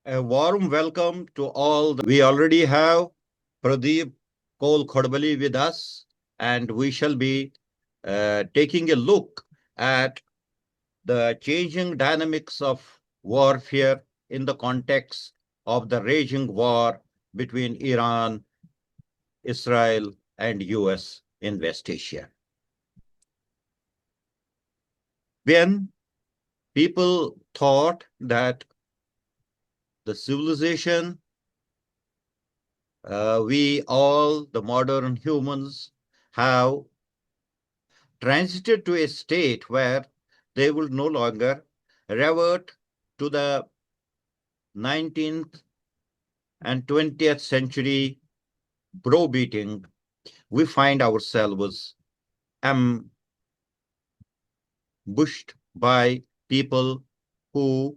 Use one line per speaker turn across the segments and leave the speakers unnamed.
A warm welcome to all. We already have Pradeep Kaul Khodbali with us, and we shall be taking a look at the changing dynamics of warfare in the context of the raging war between Iran, Israel, and US in West Asia. When people thought that the civilization, we all, the modern humans, have transited to a state where they will no longer revert to the 19th and 20th century browbeating, we find ourselves ambushed by people who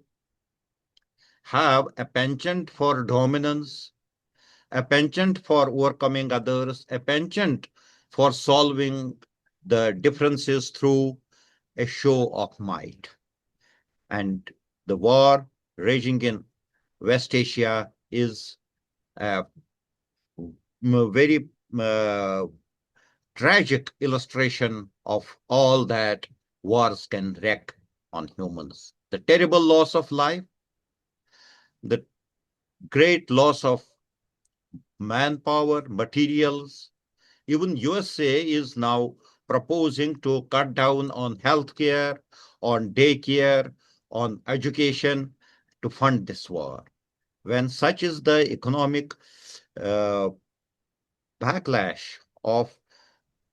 have a penchant for dominance, a penchant for overcoming others, a penchant for solving the differences through a show of might. And the war raging in West Asia is a very tragic illustration of all that wars can wreak on humans. The terrible loss of life, the great loss of manpower, materials. Even USA is now proposing to cut down on healthcare, on daycare, on education to fund this war. When such is the economic uh, backlash of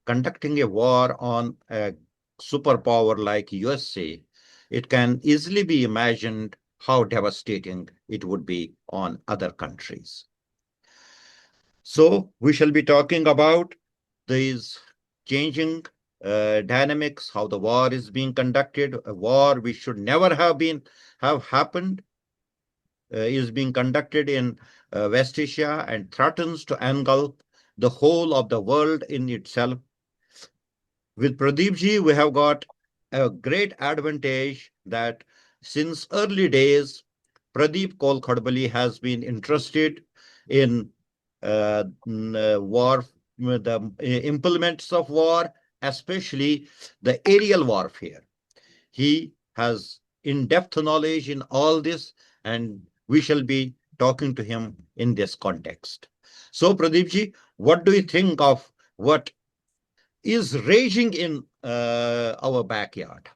conducting a war on a superpower like USA, it can easily be imagined how devastating it would be on other countries. So we shall be talking about these changing dynamics, how the war is being conducted, a war which should never have happened, is being conducted in West Asia and threatens to engulf the whole of the world in itself. With Pradeep ji, we have got a great advantage that since early days, Pradeep Kaul Khadbali has been interested in war, the implements of war, especially the aerial warfare. He has in-depth knowledge in all this, and we shall be talking to him in this context. So, Pradeep ji, what do you think of what is raging in our backyard?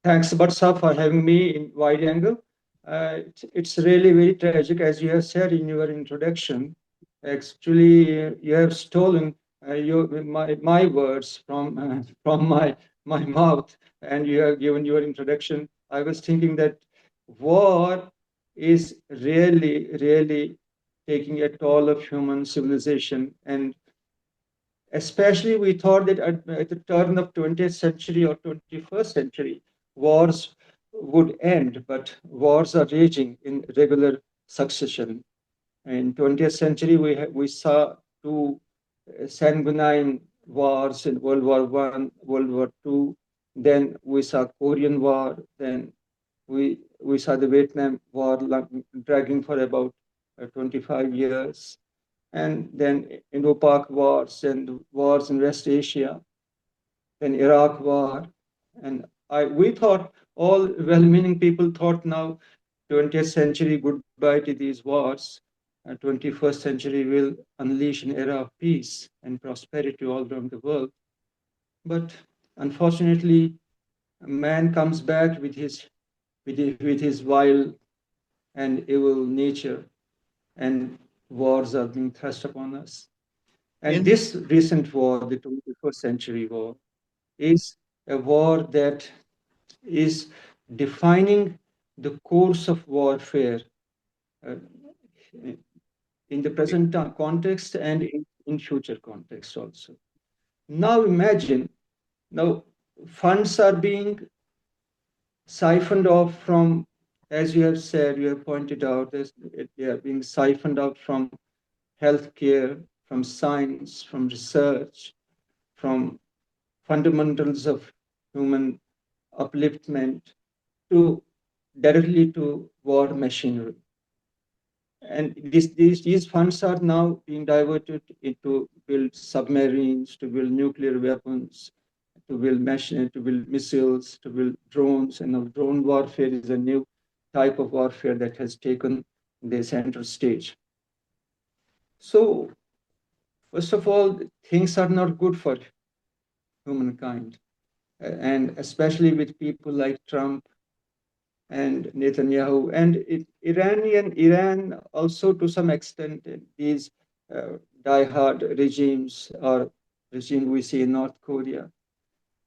Thanks, Batsa, for having me in wide angle. It's really very tragic, as you have said in your introduction. Actually, you have stolen my words from from my mouth, and you have given your introduction. I was thinking that war is really taking a toll of human civilization, and especially we thought that at the turn of 20th century or 21st century, wars would end, but wars are raging in regular succession. In 20th century, we saw two sanguinary wars in World War One, World War Two. Then we saw Korean War. Then we saw the Vietnam War dragging for about 25 years, and then Indo-Pak wars and wars in West Asia, then Iraq war. And we thought, all well-meaning people thought now 20th century goodbye to these wars. 21st century will unleash an era of peace and prosperity all around the world. But unfortunately, man comes back with his vile and evil nature, and wars are being thrust upon us. And
In
this recent war, the 21st century war, is a war that is defining the course of warfare uh, in the present context and in future context also. Now imagine, now funds are being siphoned off from, as you have said, you have pointed out, they are being siphoned out from healthcare, from science, from research, from fundamentals of human upliftment to directly to war machinery. And these funds are now being diverted into build submarines, to build nuclear weapons, to build missiles, to build drones. And now drone warfare is a new type of warfare that has taken the center stage. So, first of all, things are not good for humankind, and especially with people like Trump and Netanyahu and Iran also to some extent these die-hard regimes or regime we see in North Korea.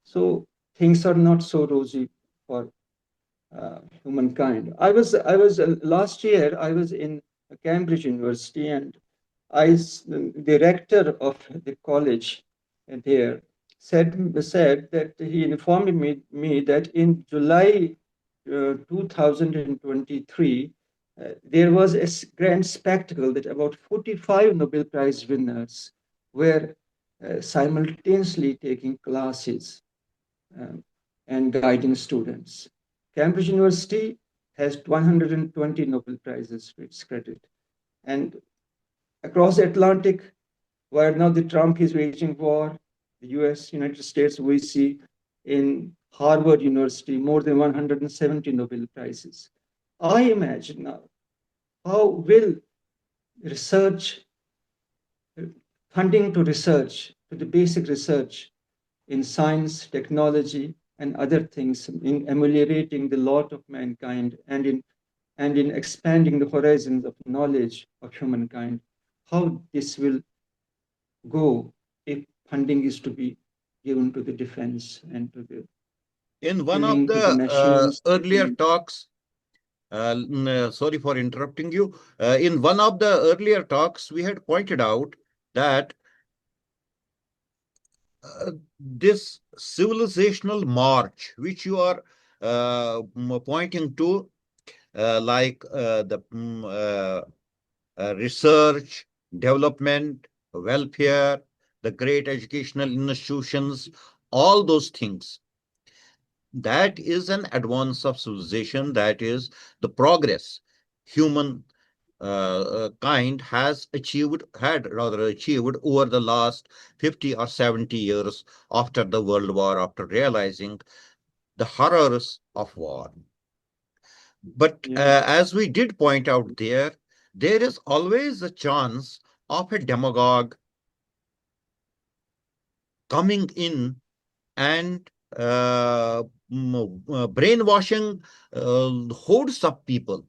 So things are not so rosy for humankind. I was last year I was in Cambridge University, and the rector of the college there said that he informed me that in July 2023, there was a grand spectacle that about 45 Nobel Prize winners were simultaneously taking classes um, and guiding students. Cambridge University has 120 Nobel Prizes to its credit. And across the Atlantic, where now the Trump is waging war, the US, United States, we see in Harvard University more than 170 Nobel Prizes. I imagine now, how will research, funding to research, to the basic research in science, technology, and other things, in ameliorating the lot of mankind and in expanding the horizons of knowledge of humankind, how this will go if funding is to be given to the defense and to the
In one of
giving to the
the
machines.
earlier talks, sorry for interrupting you. In one of the earlier talks, we had pointed out that this civilizational march, which you are pointing to, like the research, development, welfare, the great educational institutions, all those things, that is an advance of civilization, that is the progress human kind had rather achieved over the last 50 or 70 years after the World War, after realizing the horrors of war. But
Yeah,
as we did point out there is always a chance of a demagogue coming in and brainwashing hordes of people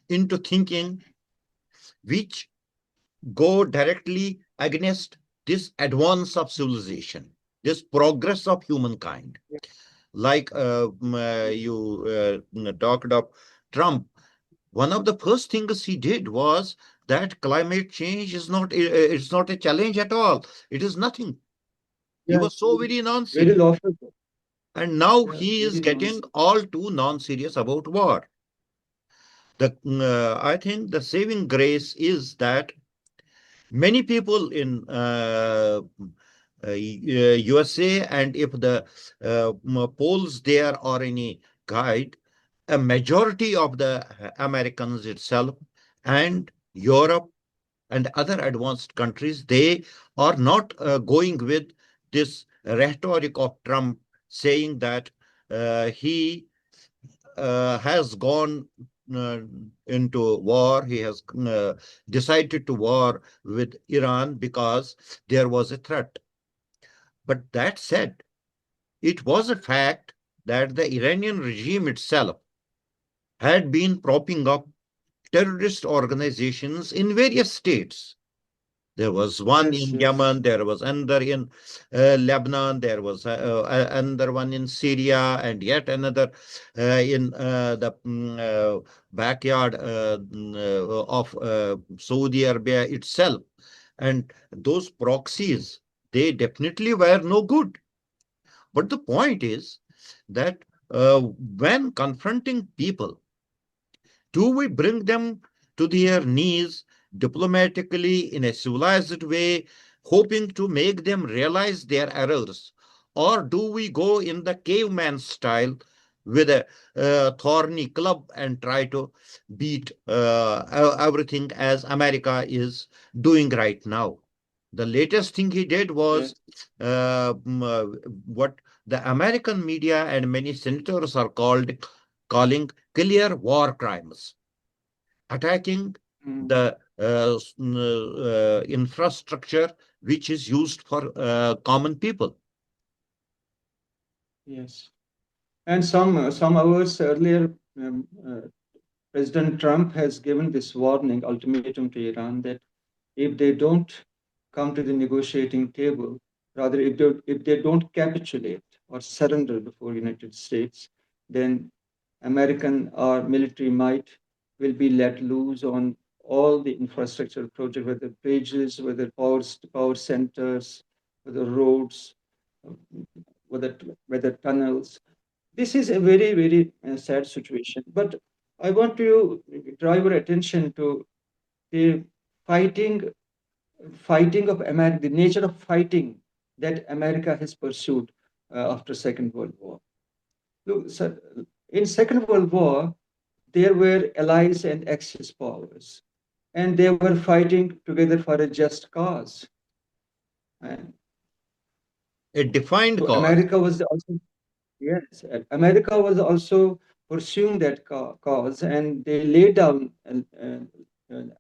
into thinking which go directly against this advance of civilization, this progress of humankind. Like you talked of Trump, one of the first things he did was that climate change is not it's not a challenge at all. It is nothing. He
yeah,
was so very
very
non-serious.
lawful.
And now
Yeah,
he is
very
getting
nonsense.
all too non-serious about war. I think the saving grace is that many people in USA, and if the polls there are any guide, a majority of the Americans itself and Europe and other advanced countries, they are not going with this rhetoric of Trump saying that he has gone uh, into war. He has decided to war with Iran because there was a threat. But that said, it was a fact that the Iranian regime itself had been propping up terrorist organizations in various states. There was one
Yes,
in
yes.
Yemen, there was another in Lebanon, there was another one in Syria, and yet another in the backyard of Saudi Arabia itself. And those proxies, they definitely were no good. But the point is that when confronting people, do we bring them to their knees diplomatically in a civilized way, hoping to make them realize their errors? Or do we go in the caveman style with a thorny club and try to beat everything as America is doing right now. The latest thing he did was
Yes.
what the American media and many senators are calling clear war crimes, attacking the infrastructure which is used for common people.
Yes. And some hours earlier, President Trump has given this warning, ultimatum to Iran that if they don't come to the negotiating table, rather if they don't capitulate or surrender before United States, then American or military might will be let loose on all the infrastructure projects, whether bridges, whether power centers, whether roads, uh, whether tunnels. This is a very, very sad situation. But I want to draw your attention to the fighting, fighting of America, the nature of fighting that America has pursued after Second World War. Look, sir, in Second World War, there were allies and Axis powers, and they were fighting together for a just cause. And
A defined
so
cause.
America was also Yes, America was also pursuing that cause, and they laid down,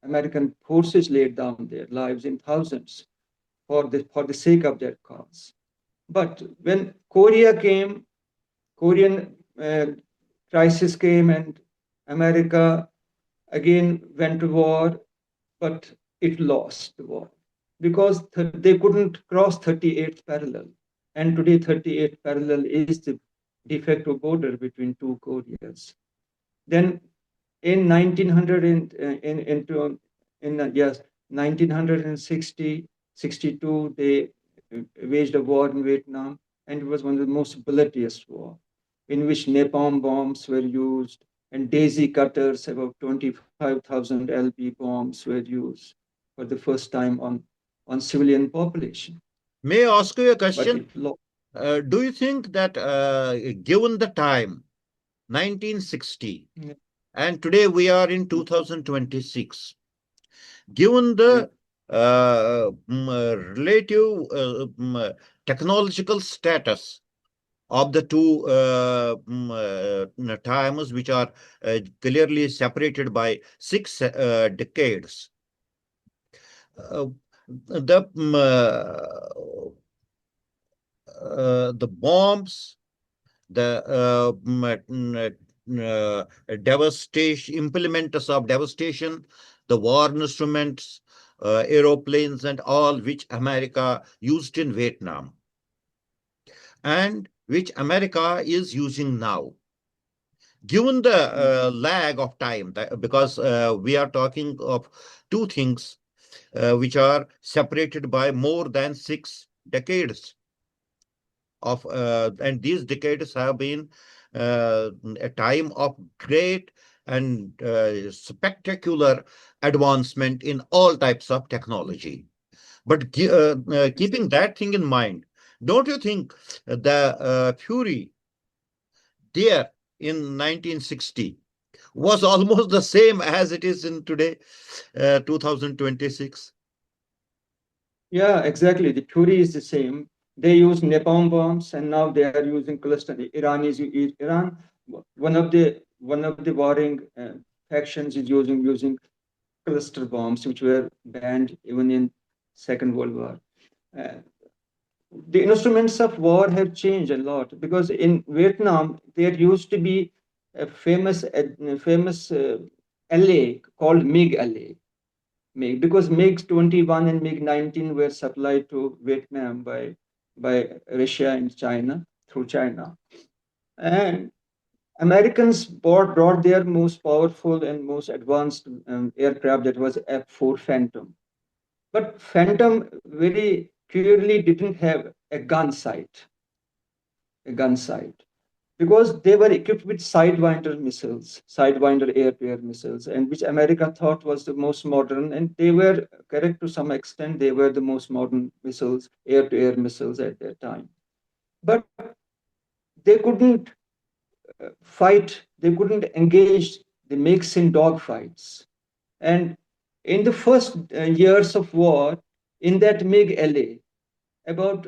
American forces laid down their lives in thousands for the sake of that cause. But when Korean crisis came, and America again went to war, but it lost the war because they couldn't cross 38th parallel. And today, 38th parallel is the de facto border between two Koreas. Then in 1900, yes, 1960, 62, they waged a war in Vietnam, and it was one of the most bloodiest war, in which napalm bombs were used and daisy cutters, about 25,000 LP bombs were used for the first time on civilian population.
May I ask you a
But
question?
it lost.
Do you think that given the time, 1960, and today we are in 2026, given
Yeah.
the relative technological status of the two times, which are clearly separated by 6 decades, uh, the bombs, the devastation, implementers of devastation, the war instruments, aeroplanes, and all which America used in Vietnam, and which America is using now. Given the lag of time, because we are talking of two things which are separated by more than 6 decades of, and these decades have been a time of great and spectacular advancement in all types of technology. But keeping that thing in mind, don't you think the fury there in 1960 was almost the same as it is in today, 2026?
Yeah, exactly. The theory is the same. They use napalm bombs, and now they are using cluster. Iran. One of the warring factions is using cluster bombs, which were banned even in Second World War. Uh, the instruments of war have changed a lot because in Vietnam there used to be a famous LA called MiG LA. MiG, because MiG-21 and MiG-19 were supplied to Vietnam by Russia and China through China. And Americans brought their most powerful and most advanced aircraft, that was F-4 Phantom. But Phantom very clearly didn't have a gun sight, because they were equipped with Sidewinder air-to-air missiles, and which America thought was the most modern, and they were correct to some extent. They were the most modern missiles, air-to-air missiles at that time. But they couldn't fight, they couldn't engage the mix in dog fights. And in the first years of war, in that MiG LA, about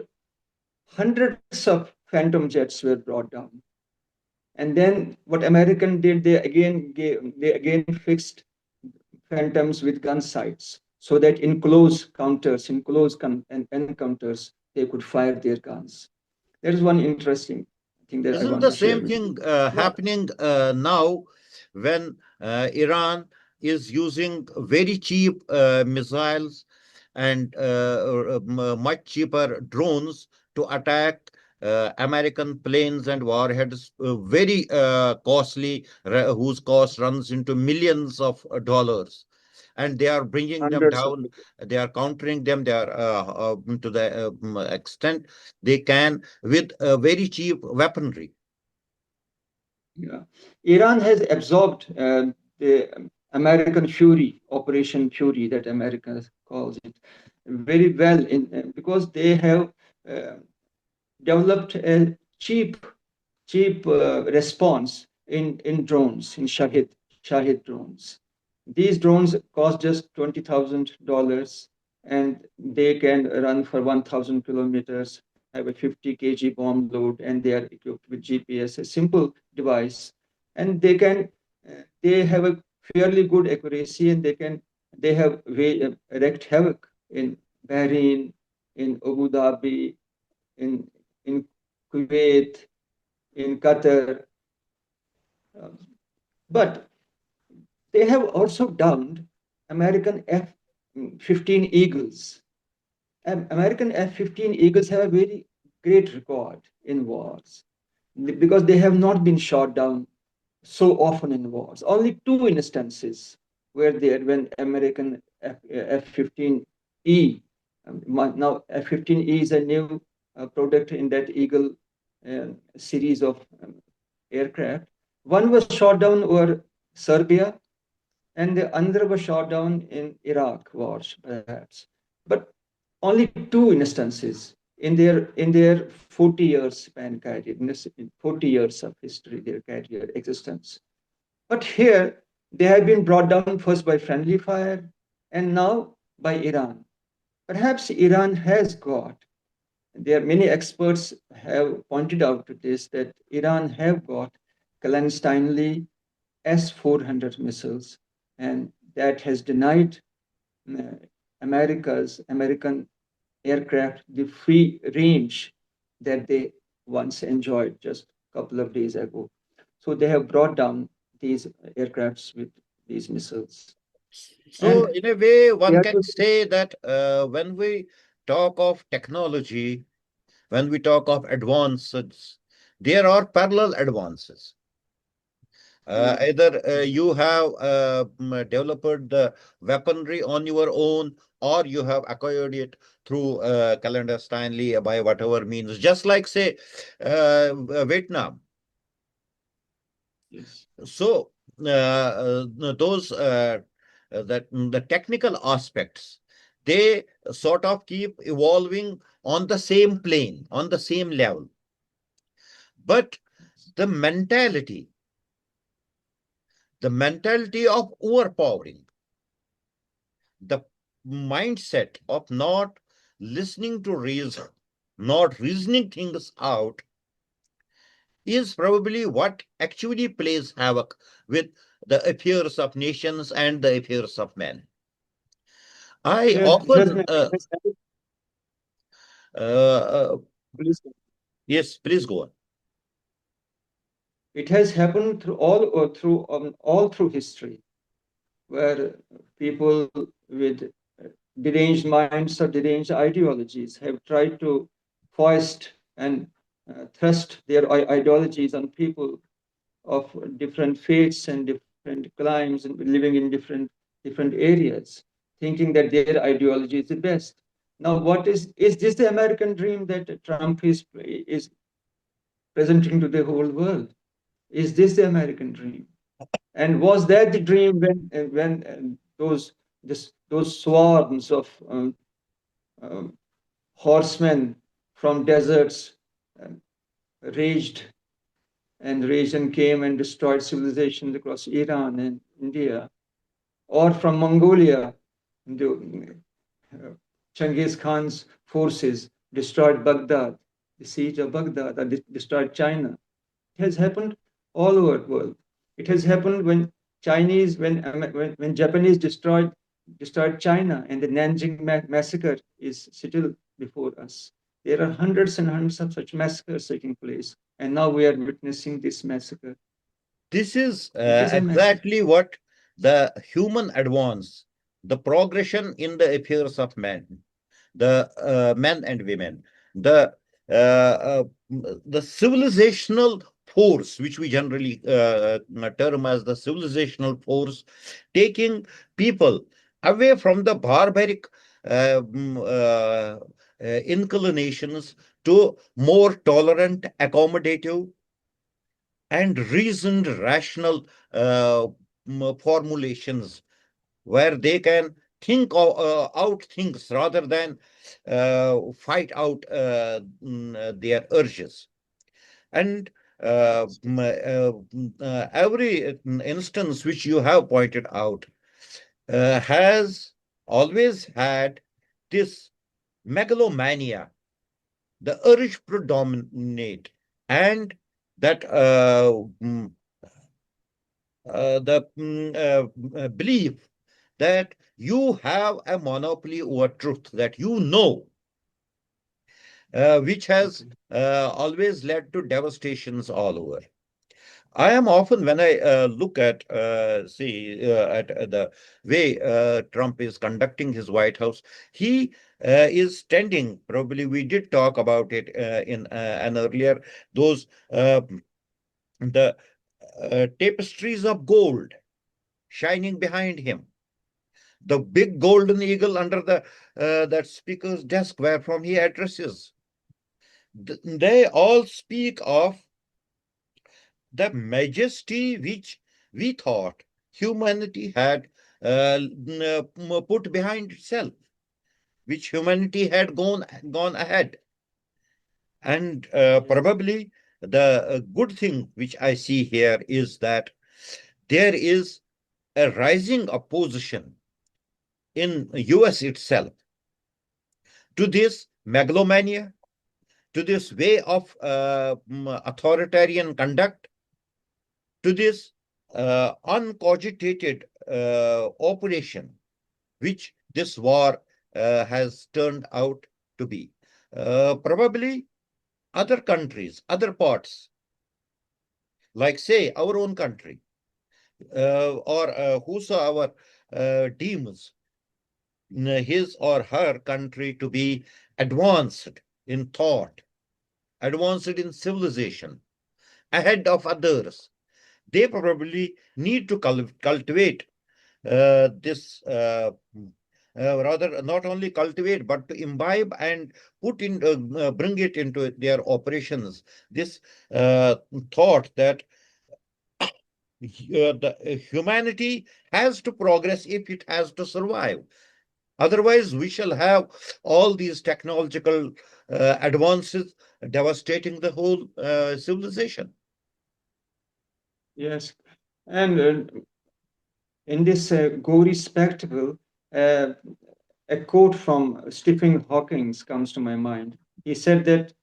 hundreds of Phantom jets were brought down. And then what American did, they again fixed Phantoms with gun sights so that in close counters, encounters, they could fire their guns. There is one interesting thing that I
Isn't
want
the
to share
same
with you.
thing happening now when Iran is using very cheap missiles and much cheaper drones to attack American planes and warheads, very costly, whose cost runs into millions of dollars. And they are bringing them
Hundreds of
down, they are countering them, they are to the extent they can with very cheap weaponry.
Yeah. Iran has absorbed the American Fury, Operation Fury, that America calls it, very well because they have uh, developed a cheap response in drones, in Shahid drones. These drones cost just $20,000 and they can run for 1,000 kilometers, have a 50 kg bomb load, and they are equipped with GPS, a simple device. And they have a fairly good accuracy and they have wreaked havoc in Bahrain, in Abu Dhabi, in, in Kuwait, in Qatar. Uh, but they have also downed American F-15 Eagles. American F-15 Eagles have a very great record in wars because they have not been shot down so often in wars. Only two instances were there when American F-15E, now F-15E is a new product in that Eagle series of aircraft. One was shot down over Serbia, and the other was shot down in Iraq wars, perhaps. But only two instances in their 40 years span career, in 40 years of history, their career existence. But here they have been brought down first by friendly fire and now by Iran. Perhaps Iran has got, there are many experts have pointed out to this, that Iran have got clandestinely S-400 missiles, and that has denied uh, American aircraft the free range that they once enjoyed just a couple of days ago. So they have brought down these aircrafts with these missiles.
So,
And
in a way,
they
one
are
can say that when we talk of technology, when we talk of advances, there are parallel advances.
yeah,
Either you have developed the weaponry on your own, or you have acquired it through clandestinely by whatever means, just like, say, Vietnam.
yes.
So, those that the technical aspects, they sort of keep evolving on the same plane, on the same level. But the mentality of overpowering, the mindset of not listening to reason, not reasoning things out, is probably what actually plays havoc with the affairs of nations and the affairs of men. I
Just
often, uh,
please.
yes, please go on.
It has happened all through history, where people with deranged minds or deranged ideologies have tried to foist and thrust their ideologies on people of different faiths and different climes and living in different areas, thinking that their ideology is the best. Now, is this the American dream that Trump is presenting to the whole world? Is this the American dream? And was that the dream when those swarms of um, horsemen from deserts um, raged and Asian came and destroyed civilizations across Iran and India, or from Mongolia, the Genghis Khan's forces destroyed Baghdad, the siege of Baghdad, and destroyed China. It has happened all over the world. It has happened when when Japanese destroyed China, and the Nanjing massacre is still before us. There are hundreds and hundreds of such massacres taking place, and now we are witnessing this massacre.
This is
It is a massacre.
exactly what the human advance, the progression in the affairs of man, the men and women, the civilizational force, which we generally term as the civilizational force, taking people away from the barbaric inclinations to more tolerant, accommodative, and reasoned, rational formulations where they can think out things rather than fight out their urges. And every instance which you have pointed out has always had this megalomania, the urge predominate, and that belief that you have a monopoly over truth, that you know, which has always led to devastations all over. I am often, when I look at, at the way Trump is conducting his White House, he is tending, probably we did talk about it in an earlier, those, the tapestries of gold shining behind him, the big golden eagle under the that speaker's desk where from he addresses. They all speak of the majesty which we thought humanity had put behind itself, which humanity had gone ahead. And probably the good thing which I see here is that there is a rising opposition in US itself to this megalomania, to this way of authoritarian conduct, to this uncogitated operation which this war has turned out to be. Probably other countries, other parts, like say our own country, or whosoever deems his or her country to be advanced in thought, advanced in civilization, ahead of others, they probably need to cultivate this, rather not only cultivate, but to imbibe and put in, bring it into their operations, this thought that the humanity has to progress if it has to survive. Otherwise, we shall have all these technological advances devastating the whole civilization.
Yes, and in this gory spectacle, uh, a quote from Stephen Hawking comes to my mind. He said that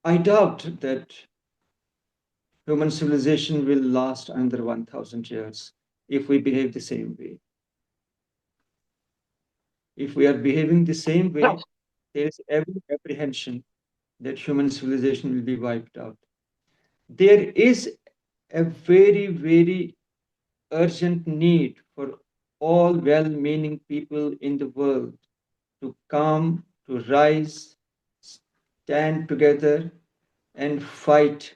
I doubt that human civilization will last another 1,000 years if we behave the same way. If we are behaving the same way, there is every apprehension that human civilization will be wiped out. There is a very, very urgent need for all well meaning people in the world to come, to rise, stand together, and fight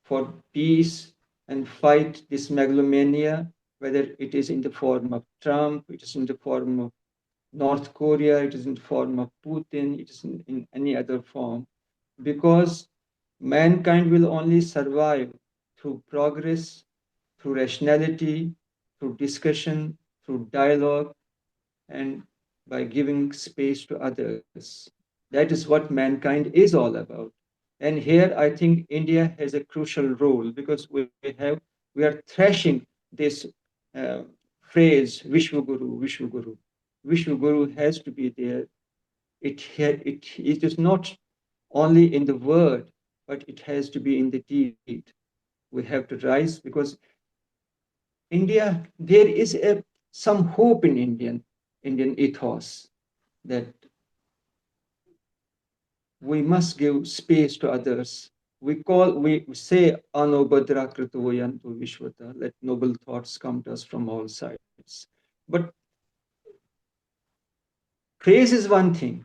for peace and fight this megalomania, whether it is in the form of Trump, it is in the form of North Korea, it is in the form of Putin, it is in any other form, because mankind will only survive through progress, through rationality, through discussion, through dialogue, and by giving space to others. That is what mankind is all about. And here I think India has a crucial role because we are thrashing this uh, phrase Vishwaguru, Vishwaguru. Vishwaguru has to be there. It is not only in the word, but it has to be in the deed. We have to rise because India, there is some hope in Indian ethos that we must give space to others. We say Ano Badra Krito Yantu Vishwata, let noble thoughts come to us from all sides. But praise is one thing,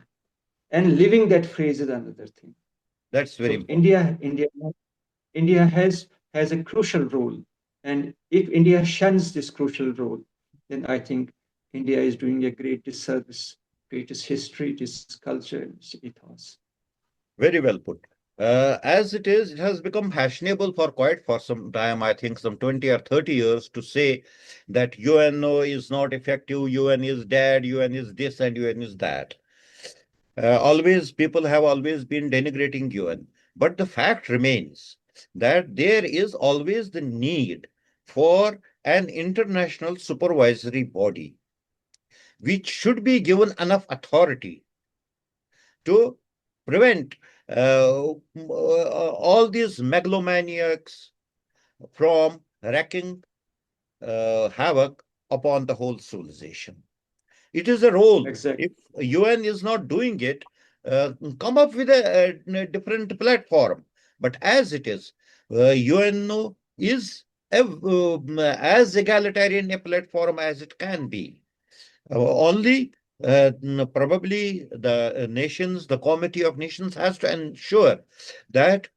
and living that phrase is another thing.
That's very
So
important.
India has a crucial role. And if India shuns this crucial role, then I think India is doing a great disservice to its history, its culture, and its ethos.
Very well put. As it is, it has become fashionable for some time, I think some 20 or 30 years, to say that UNO is not effective, UN is dead, UN is this and UN is that. Always, people have always been denigrating UN. But the fact remains that there is always the need for an international supervisory body, which should be given enough authority to prevent all these megalomaniacs from wreaking havoc upon the whole civilization. It is a role.
Exactly.
If UN is not doing it, come up with a different platform. But as it is, UNO is as egalitarian a platform as it can be. Only probably the nations, the Committee of Nations has to ensure that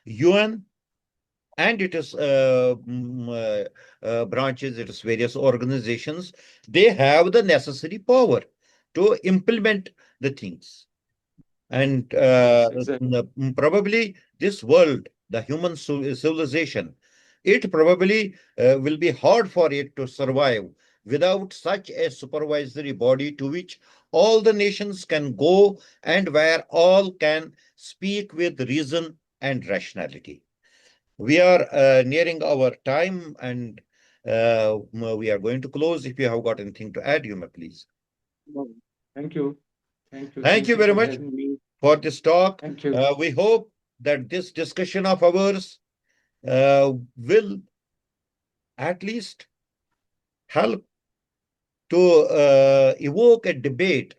UN and its branches, its various organizations, they have the necessary power to implement the things. And
Yes, exactly.
probably this world, the human civilization, it probably will be hard for it to survive without such a supervisory body to which all the nations can go and where all can speak with reason and rationality. We are nearing our time and we are going to close. If you have got anything to add, you may please.
No, thank you. Thank you.
Thank
Thank
you
you
very
for
much
having me.
for this talk.
Thank you.
We hope that this discussion of ours will at least help to evoke a debate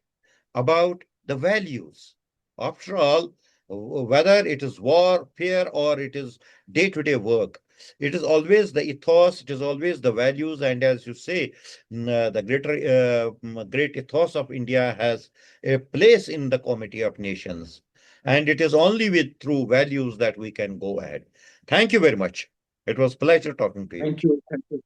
about the values. After all, whether it is warfare or it is day-to-day work, it is always the ethos, it is always the values, and as you say, the great ethos of India has a place in the Committee of Nations, and it is only with through values that we can go ahead. Thank you very much. It was a pleasure talking to you.
Thank you. Thank you.